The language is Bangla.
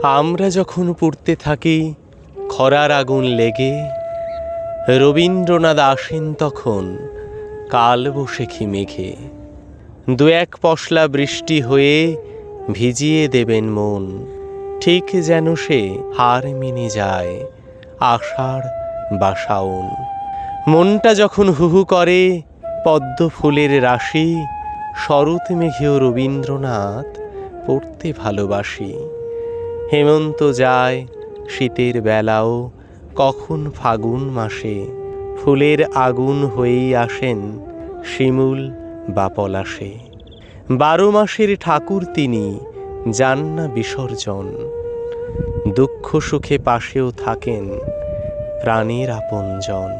আমরা যখন পড়তে থাকি খরার আগুন লেগে, রবীন্দ্রনাথ আসেন তখন কালবৈশাখী মেঘে। দু এক পশলা বৃষ্টি হয়ে ভিজিয়ে দেবেন মন, ঠিক যেন সে হার মেনে যায় আষাঢ় বা শাওন। মনটা যখন হুহু করে পদ্ম ফুলের রাশি, শরৎ মেঘেও রবীন্দ্রনাথ পড়তে ভালোবাসি। হেমন্ত যায় শীতের বেলাও, কখন ফাগুন মাসে ফুলের আগুন হয়েই আসেন শিমুল বা পলাশে। 12 মাসের ঠাকুর তিনি, যান না বিসর্জন, দুঃখ সুখে পাশেও থাকেন প্রাণের আপনজন।